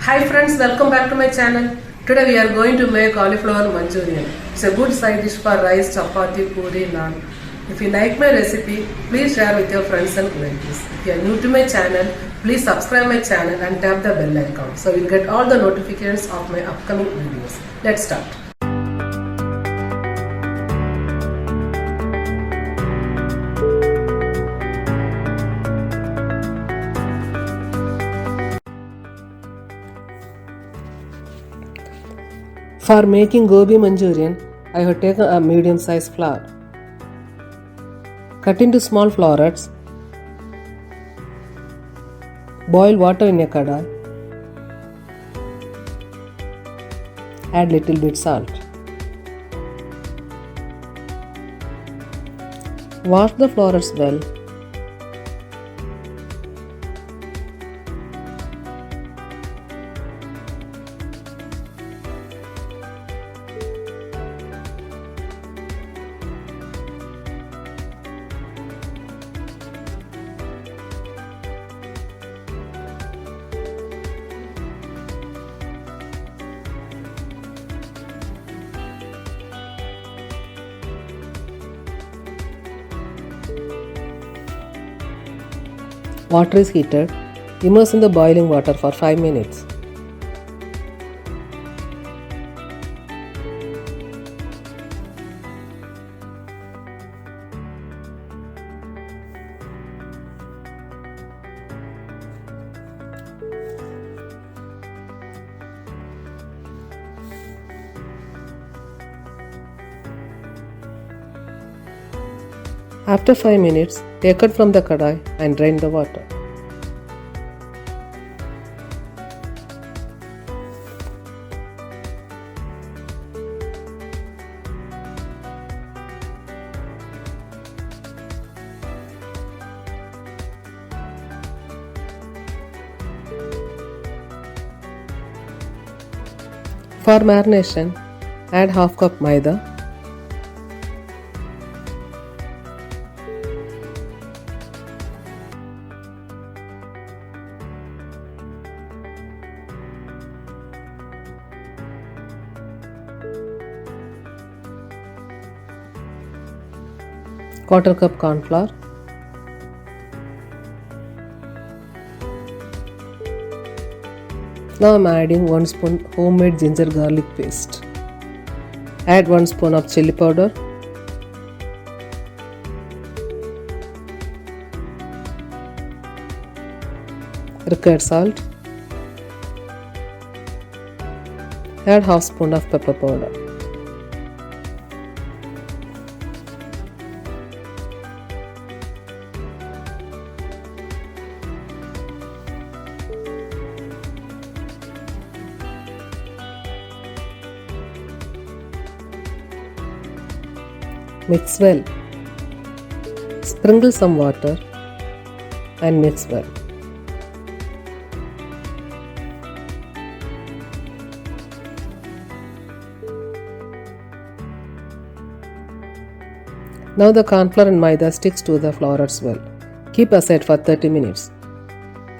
Hi friends, welcome back to my channel. Today we are going to make cauliflower Manchurian. It's a good side dish for rice, chapati, puri, naan. If you like my recipe, please share with your friends and relatives. If you are new to my channel, please subscribe my channel and tap the bell icon so you'll get all the notifications of my upcoming videos. Let's start. For making Gobi Manchurian, I have taken a medium sized flower. Cut into small florets. Boil water in a kadai. Add little bit salt. Wash the florets well. Water is heated. Immerse in the boiling water for 5 minutes. After 5 minutes, take it from the kadai and drain the water. For marination, add half cup Maida, quarter cup cornflour, now I am adding 1 spoon homemade ginger garlic paste. Add 1 spoon of chilli powder, required salt, add half spoon of pepper powder. Mix well. Sprinkle some water and mix well. Now the cornflour and maida sticks to the florets well. Keep aside for 30 minutes.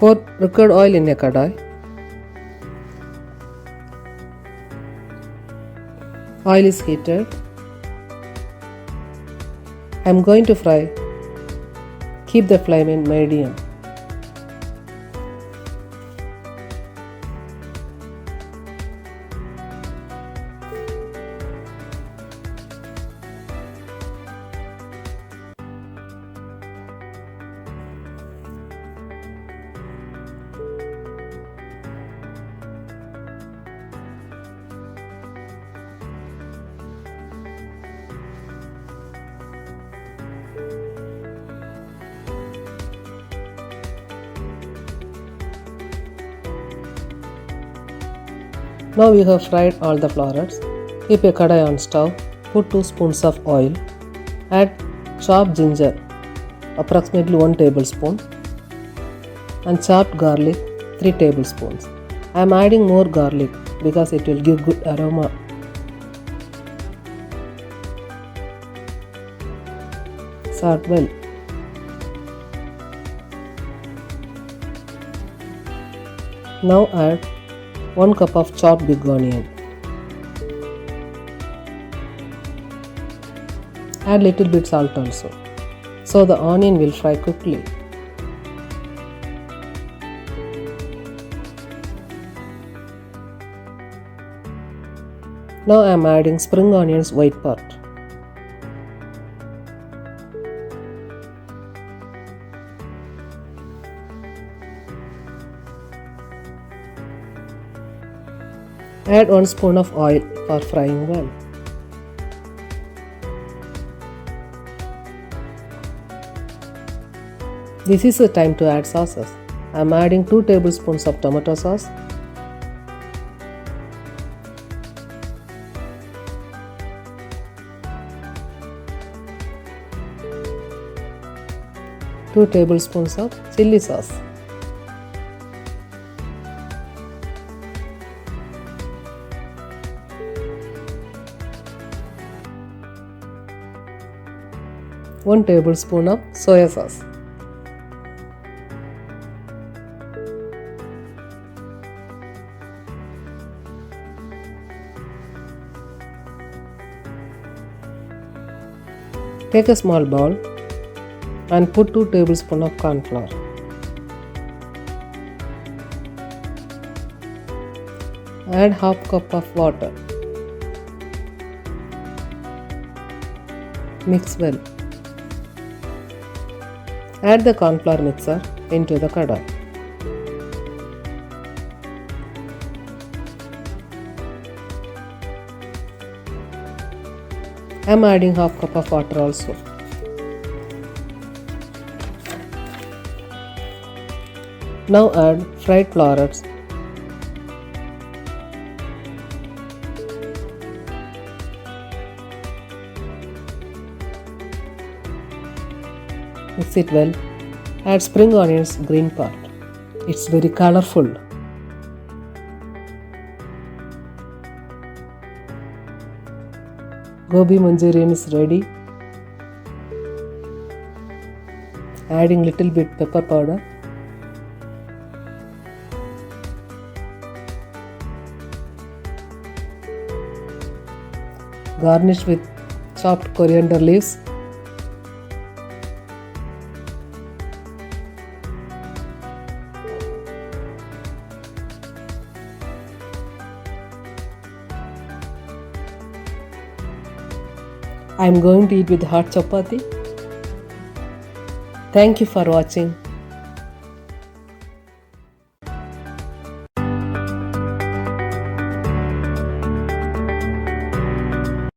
Pour required oil in a kadai. Oil is heated. I am going to fry. Keep the flame in medium. Now we have fried all the florets. Keep a kadai on stove. Put 2 spoons of oil. Add chopped ginger, approximately 1 tablespoon, and chopped garlic, 3 tablespoons. I am adding more garlic because it will give good aroma. Salt well. Now add 1 cup of chopped big onion. Add little bit salt also, so the onion will fry quickly. Now I am adding spring onions white part. Add 1 spoon of oil for frying well. This is the time to add sauces. I am adding 2 tablespoons of tomato sauce, two tablespoons of chilli sauce, one tablespoon of soya sauce, take a small bowl and put 2 tablespoons of cornflour. Add half cup of water. Mix well. Add the cornflour mixture into the kadai. I am adding half cup of water also. Now add fried florets. Mix it well. Add spring onions green part. It's very colorful. Gobi Manchurian is ready. Adding little bit pepper powder. Garnish with chopped coriander leaves. I am going to eat with hot chapati. Thank you for watching.